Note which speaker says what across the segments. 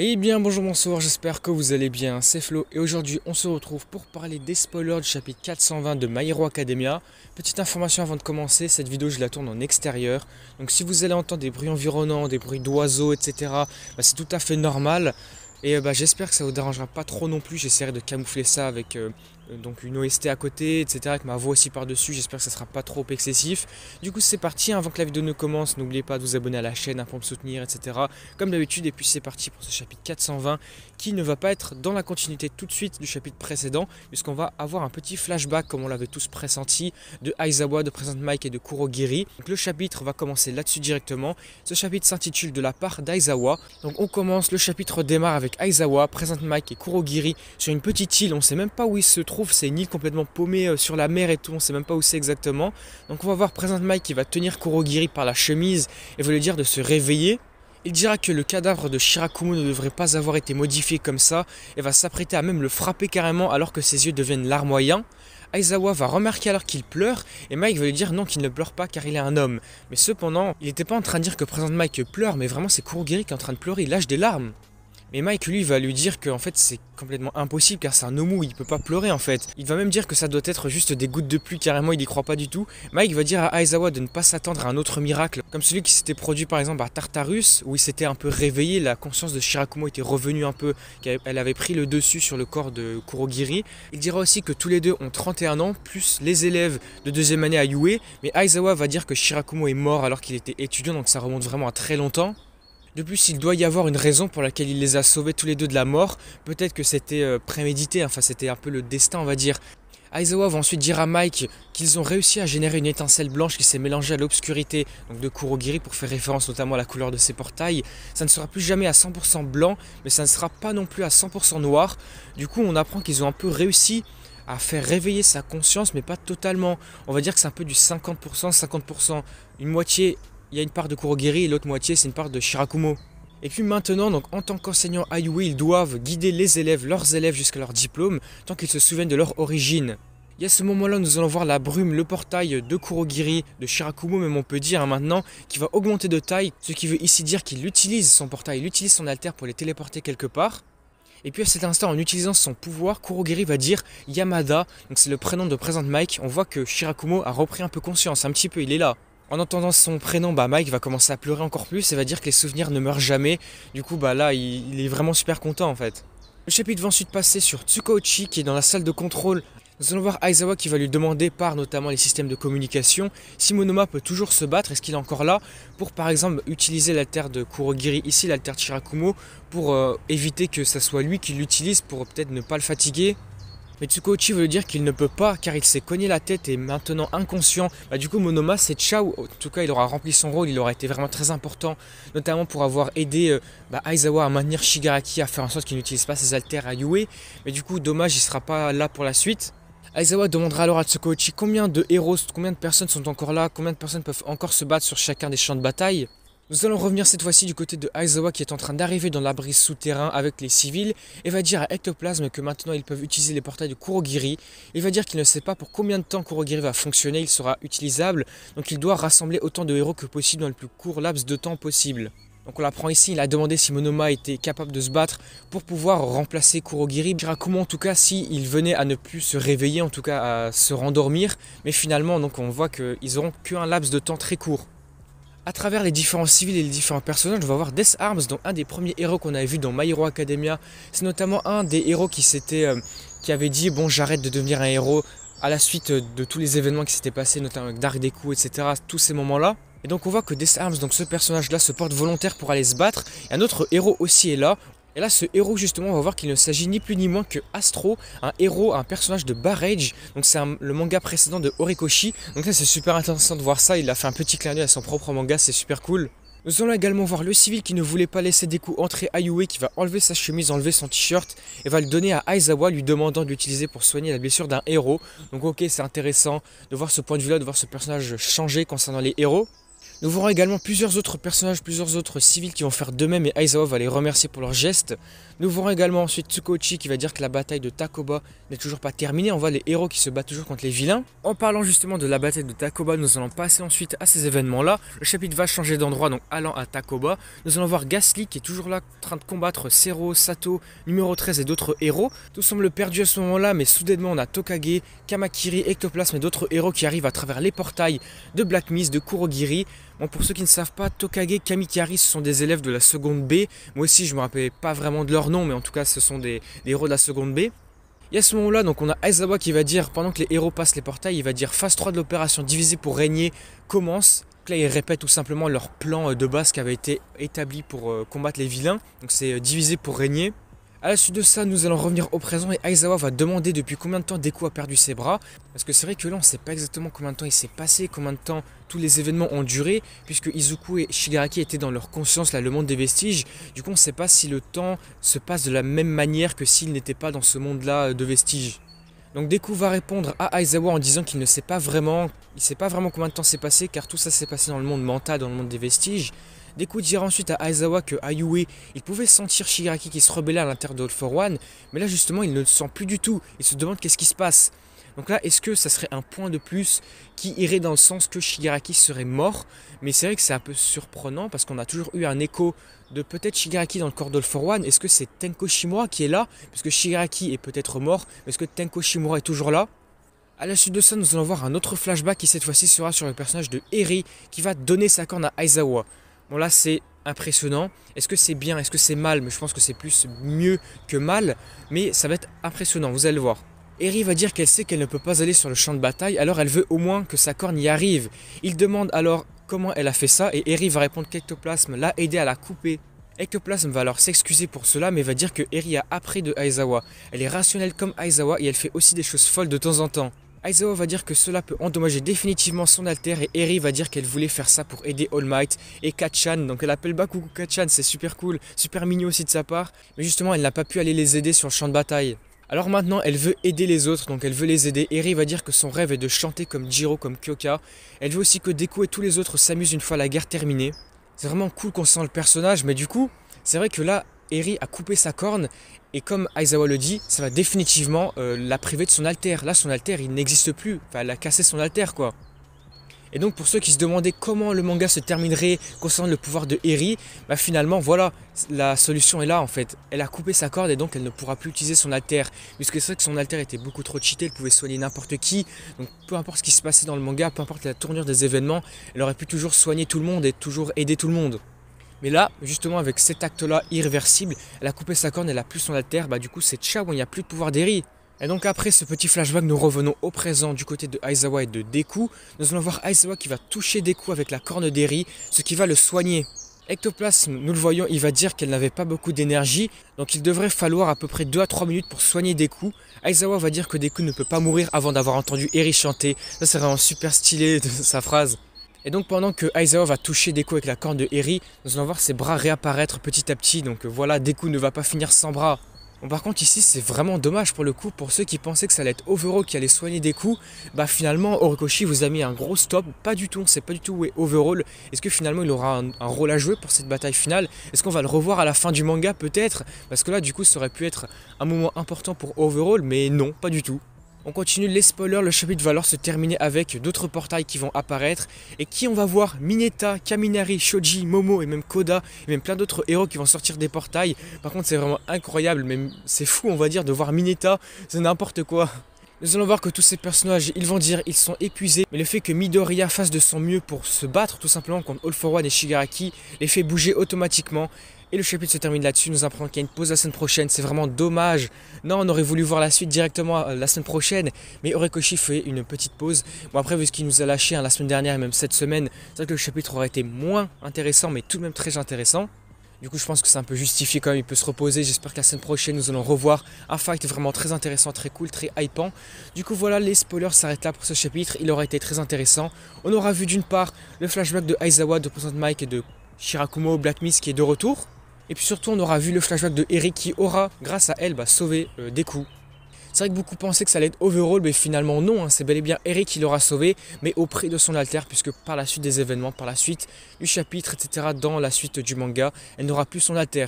Speaker 1: Eh bien bonjour, bonsoir, j'espère que vous allez bien, c'est Flo et aujourd'hui on se retrouve pour parler des spoilers du chapitre 420 de My Hero Academia. Petite information avant de commencer, cette vidéo je la tourne en extérieur, donc si vous allez entendre des bruits environnants, des bruits d'oiseaux, etc., c'est tout à fait normal. Et j'espère que ça vous dérangera pas trop non plus, j'essaierai de camoufler ça avec donc une OST à côté, etc., avec ma voix aussi par-dessus, j'espère que ça sera pas trop excessif. Du coup c'est parti, avant que la vidéo ne commence, n'oubliez pas de vous abonner à la chaîne pour me soutenir, etc. Comme d'habitude, et puis c'est parti pour ce chapitre 420 qui ne va pas être dans la continuité tout de suite du chapitre précédent, puisqu'on va avoir un petit flashback comme on l'avait tous pressenti de Aizawa, de Present Mic et de Kurogiri. Donc le chapitre va commencer là-dessus directement. Ce chapitre s'intitule de la part d'Aizawa. Donc on commence, le chapitre démarre avec Aizawa, Present Mic et Kurogiri sur une petite île, on sait même pas où il se trouve, c'est une île complètement paumée sur la mer et tout, on sait même pas où c'est exactement. Donc on va voir Present Mic qui va tenir Kurogiri par la chemise et va lui dire de se réveiller. Il dira que le cadavre de Shirakumo ne devrait pas avoir été modifié comme ça et va s'apprêter à même le frapper carrément alors que ses yeux deviennent larmoyants. Aizawa va remarquer alors qu'il pleure et Mike va lui dire non, qu'il ne pleure pas car il est un homme. Mais cependant, il n'était pas en train de dire que Present Mike pleure, mais vraiment c'est Kurogiri qui est en train de pleurer, il lâche des larmes. Mais Mike lui va lui dire que en fait c'est complètement impossible car c'est un Nomu, il peut pas pleurer en fait. Il va même dire que ça doit être juste des gouttes de pluie, carrément il y croit pas du tout. Mike va dire à Aizawa de ne pas s'attendre à un autre miracle, comme celui qui s'était produit par exemple à Tartarus, où il s'était un peu réveillé, la conscience de Shirakumo était revenue un peu, qu'elle avait pris le dessus sur le corps de Kurogiri. Il dira aussi que tous les deux ont 31 ans, plus les élèves de deuxième année à Yue, mais Aizawa va dire que Shirakumo est mort alors qu'il était étudiant, donc ça remonte vraiment à très longtemps. De plus, il doit y avoir une raison pour laquelle il les a sauvés tous les deux de la mort. Peut-être que c'était prémédité, enfin c'était un peu le destin on va dire. Aizawa va ensuite dire à Mike qu'ils ont réussi à générer une étincelle blanche qui s'est mélangée à l'obscurité de Kurogiri pour faire référence notamment à la couleur de ses portails. Ça ne sera plus jamais à 100% blanc, mais ça ne sera pas non plus à 100% noir. Du coup, on apprend qu'ils ont un peu réussi à faire réveiller sa conscience, mais pas totalement. On va dire que c'est un peu du 50%, 50%, une moitié. Il y a une part de Kurogiri et l'autre moitié c'est une part de Shirakumo. Et puis maintenant, donc en tant qu'enseignants à Yue, ils doivent guider les élèves, leurs élèves jusqu'à leur diplôme, tant qu'ils se souviennent de leur origine. Et à ce moment-là, nous allons voir la brume, le portail de Kurogiri, de Shirakumo même on peut dire maintenant, qui va augmenter de taille, ce qui veut ici dire qu'il utilise son portail, il utilise son alter pour les téléporter quelque part. Et puis à cet instant, en utilisant son pouvoir, Kurogiri va dire Yamada, donc c'est le prénom de Present Mic. On voit que Shirakumo a repris un peu conscience, un petit peu, il est là. En entendant son prénom, Mike va commencer à pleurer encore plus et va dire que les souvenirs ne meurent jamais. Du coup, là, il est vraiment super content en fait. Le chapitre va ensuite passer sur Tsukauchi qui est dans la salle de contrôle. Nous allons voir Aizawa qui va lui demander, par notamment les systèmes de communication, si Monoma peut toujours se battre, est-ce qu'il est encore là, pour par exemple utiliser l'alter de Kurogiri, ici l'alter de Shirakumo, pour éviter que ce soit lui qui l'utilise, pour peut-être ne pas le fatiguer. Mais Tsukauchi veut dire qu'il ne peut pas car il s'est cogné la tête et est maintenant inconscient. Du coup Monoma c'est ciao, en tout cas il aura rempli son rôle, il aura été vraiment très important, notamment pour avoir aidé Aizawa à maintenir Shigaraki, à faire en sorte qu'il n'utilise pas ses alters à Yue. Mais du coup dommage, il sera pas là pour la suite. Aizawa demandera alors à Tsukauchi combien de héros, combien de personnes sont encore là, combien de personnes peuvent encore se battre sur chacun des champs de bataille. Nous allons revenir cette fois-ci du côté de Aizawa qui est en train d'arriver dans l'abri souterrain avec les civils et va dire à Ectoplasm que maintenant ils peuvent utiliser les portails de Kurogiri. Il va dire qu'il ne sait pas pour combien de temps Kurogiri va fonctionner, il sera utilisable, donc il doit rassembler autant de héros que possible dans le plus court laps de temps possible. Donc on l'apprend ici, il a demandé si Monoma était capable de se battre pour pouvoir remplacer Kurogiri. Shirakumo en tout cas s'il venait à ne plus se réveiller, en tout cas à se rendormir, mais finalement donc on voit qu'ils n'auront qu'un laps de temps très court. À travers les différents civils et les différents personnages, on va voir Death Arms, donc un des premiers héros qu'on avait vu dans My Hero Academia. C'est notamment un des héros qui avait dit bon j'arrête de devenir un héros à la suite de tous les événements qui s'étaient passés, notamment avec Dark Deku, etc. Tous ces moments-là. Et donc on voit que Death Arms, donc ce personnage-là, se porte volontaire pour aller se battre. Et un autre héros aussi est là. Et là, ce héros, justement, on va voir qu'il ne s'agit ni plus ni moins que Astro, un héros, un personnage de Barrage. Donc c'est le manga précédent de Horikoshi. Donc là, c'est super intéressant de voir ça. Il a fait un petit clin d'œil à son propre manga, c'est super cool. Nous allons également voir le civil qui ne voulait pas laisser Deku entrer à Yue, qui va enlever sa chemise, enlever son t-shirt et va le donner à Aizawa, lui demandant de l'utiliser pour soigner la blessure d'un héros. Donc ok, c'est intéressant de voir ce point de vue-là, de voir ce personnage changer concernant les héros. Nous verrons également plusieurs autres personnages, plusieurs autres civils qui vont faire de même et Aizawa va les remercier pour leur geste. Nous verrons également ensuite Tsukuyoshi qui va dire que la bataille de Takoba n'est toujours pas terminée. On voit les héros qui se battent toujours contre les vilains. En parlant justement de la bataille de Takoba, nous allons passer ensuite à ces événements-là. Le chapitre va changer d'endroit, donc allant à Takoba. Nous allons voir Ghastly qui est toujours là en train de combattre Sero, Sato, numéro 13 et d'autres héros. Tout semble perdu à ce moment-là, mais soudainement on a Tokage, Kamakiri, Ectoplasme et d'autres héros qui arrivent à travers les portails de Black Mist, de Kurogiri. Bon, pour ceux qui ne savent pas, Tokage, Kamikari, ce sont des élèves de la seconde B. Moi aussi, je ne me rappelais pas vraiment de leur nom, mais en tout cas, ce sont des héros de la seconde B. Et à ce moment-là, donc on a Aizawa qui va dire, pendant que les héros passent les portails, il va dire phase 3 de l'opération divisée pour régner commence. Donc là, il répète tout simplement leur plan de base qui avait été établi pour combattre les vilains. Donc c'est divisé pour régner. A la suite de ça, nous allons revenir au présent et Aizawa va demander depuis combien de temps Deku a perdu ses bras. Parce que c'est vrai que là, on ne sait pas exactement combien de temps il s'est passé, combien de temps tous les événements ont duré, puisque Izuku et Shigaraki étaient dans leur conscience, là, le monde des vestiges. Du coup, on ne sait pas si le temps se passe de la même manière que s'il n'était pas dans ce monde-là de vestiges. Donc Deku va répondre à Aizawa en disant qu'il ne sait pas vraiment, combien de temps s'est passé, car tout ça s'est passé dans le monde mental, dans le monde des vestiges. Deku dira ensuite à Aizawa que Ayue, il pouvait sentir Shigaraki qui se rebellait à l'intérieur de All for One, mais là justement il ne le sent plus du tout, il se demande qu'est-ce qui se passe. Donc là, est-ce que ça serait un point de plus qui irait dans le sens que Shigaraki serait mort? Mais c'est vrai que c'est un peu surprenant parce qu'on a toujours eu un écho de peut-être Shigaraki dans le corps d'All for One. Est-ce que c'est Tenko Shimura qui est là? Parce que Shigaraki est peut-être mort, mais est-ce que Tenko Shimura est toujours là? A la suite de ça, nous allons voir un autre flashback qui cette fois-ci sera sur le personnage de Eri qui va donner sa corne à Aizawa. Bon là c'est impressionnant. Est-ce que c'est bien? Est-ce que c'est mal? Mais je pense que c'est plus mieux que mal. Mais ça va être impressionnant, vous allez le voir. Eri va dire qu'elle sait qu'elle ne peut pas aller sur le champ de bataille, alors elle veut au moins que sa corne y arrive. Il demande alors comment elle a fait ça et Eri va répondre qu'Ectoplasme l'a aidé à la couper. Ectoplasme va alors s'excuser pour cela mais va dire que Eri a appris de Aizawa. Elle est rationnelle comme Aizawa et elle fait aussi des choses folles de temps en temps. Aizawa va dire que cela peut endommager définitivement son alter et Eri va dire qu'elle voulait faire ça pour aider All Might et Kacchan. Donc elle appelle Bakugo Kacchan, c'est super cool, super mignon aussi de sa part. Mais justement elle n'a pas pu aller les aider sur le champ de bataille. Alors maintenant elle veut aider les autres, donc elle veut les aider. Eri va dire que son rêve est de chanter comme Jiro, comme Kyoka. Elle veut aussi que Deku et tous les autres s'amusent une fois la guerre terminée. C'est vraiment cool qu'on sent le personnage, mais du coup, c'est vrai que là, Eri a coupé sa corne et comme Aizawa le dit, ça va définitivement la priver de son alter. Là, son alter, il n'existe plus. Enfin, elle a cassé son alter, quoi. Et donc, pour ceux qui se demandaient comment le manga se terminerait concernant le pouvoir de Eri, bah finalement, voilà, la solution est là, en fait. Elle a coupé sa corde et donc elle ne pourra plus utiliser son alter. Puisque c'est vrai que son alter était beaucoup trop cheaté, elle pouvait soigner n'importe qui. Donc, peu importe ce qui se passait dans le manga, peu importe la tournure des événements, elle aurait pu toujours soigner tout le monde et toujours aider tout le monde. Mais là, justement, avec cet acte-là irréversible, elle a coupé sa corne, elle a plus son alter, bah du coup c'est ciao, il n'y a plus de pouvoir d'Eri. Et donc après ce petit flashback, nous revenons au présent du côté de Aizawa et de Deku. Nous allons voir Aizawa qui va toucher Deku avec la corne d'Eri, ce qui va le soigner. Ectoplasme, nous le voyons, il va dire qu'elle n'avait pas beaucoup d'énergie, donc il devrait falloir à peu près 2 à 3 minutes pour soigner Deku. Aizawa va dire que Deku ne peut pas mourir avant d'avoir entendu Eri chanter. Ça c'est vraiment super stylé de sa phrase. Et donc pendant que Aizawa va toucher Deku avec la corne de Eri, nous allons voir ses bras réapparaître petit à petit. Donc voilà, Deku ne va pas finir sans bras. Bon, par contre ici c'est vraiment dommage pour le coup, pour ceux qui pensaient que ça allait être Overall qui allait soigner Deku, bah finalement Horikoshi vous a mis un gros stop, pas du tout, on sait pas du tout où est Overall. Est-ce que finalement il aura un rôle à jouer pour cette bataille finale? Est-ce qu'on va le revoir à la fin du manga peut-être? Parce que là du coup ça aurait pu être un moment important pour Overall, mais non, pas du tout. On continue les spoilers, le chapitre va alors se terminer avec d'autres portails qui vont apparaître et qui on va voir Mineta, Kaminari, Shoji, Momo et même Koda et même plein d'autres héros qui vont sortir des portails. Par contre c'est vraiment incroyable, même c'est fou on va dire de voir Mineta, c'est n'importe quoi. Nous allons voir que tous ces personnages, ils vont dire ils sont épuisés, mais le fait que Midoriya fasse de son mieux pour se battre tout simplement contre All for One et Shigaraki les fait bouger automatiquement. Et le chapitre se termine là-dessus, nous apprenons qu'il y a une pause la semaine prochaine, c'est vraiment dommage. Non, on aurait voulu voir la suite directement la semaine prochaine, mais Horikoshi fait une petite pause. Bon après, vu ce qu'il nous a lâché la semaine dernière et même cette semaine, c'est vrai que le chapitre aurait été moins intéressant, mais tout de même très intéressant. Du coup, je pense que c'est un peu justifié quand même, il peut se reposer. J'espère que la semaine prochaine, nous allons revoir un fight vraiment très intéressant, très cool, très hypant. Du coup, voilà, les spoilers s'arrêtent là pour ce chapitre, il aura été très intéressant. On aura vu d'une part le flashback de Aizawa, de Present Mike et de Shirakumo Black Mist qui est de retour. Et puis surtout, on aura vu le flashback de Eri qui aura, grâce à elle, sauvé Deku. C'est vrai que beaucoup pensaient que ça allait être Overhaul, mais finalement non, hein, c'est bel et bien Eri qui l'aura sauvé, mais au prix de son alter, puisque par la suite des événements, par la suite du chapitre, etc., dans la suite du manga, elle n'aura plus son alter.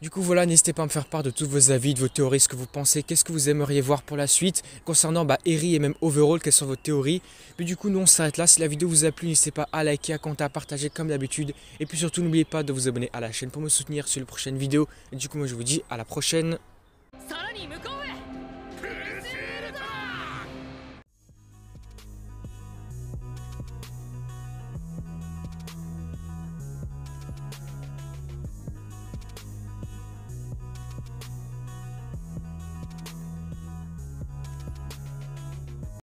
Speaker 1: Du coup voilà, n'hésitez pas à me faire part de tous vos avis, de vos théories, ce que vous pensez, qu'est-ce que vous aimeriez voir pour la suite concernant Eri et même Overhaul, quelles sont vos théories. Mais du coup nous on s'arrête là, si la vidéo vous a plu, n'hésitez pas à liker, à commenter, à partager comme d'habitude. Et puis surtout n'oubliez pas de vous abonner à la chaîne pour me soutenir sur les prochaines vidéos. Et du coup moi je vous dis à la prochaine.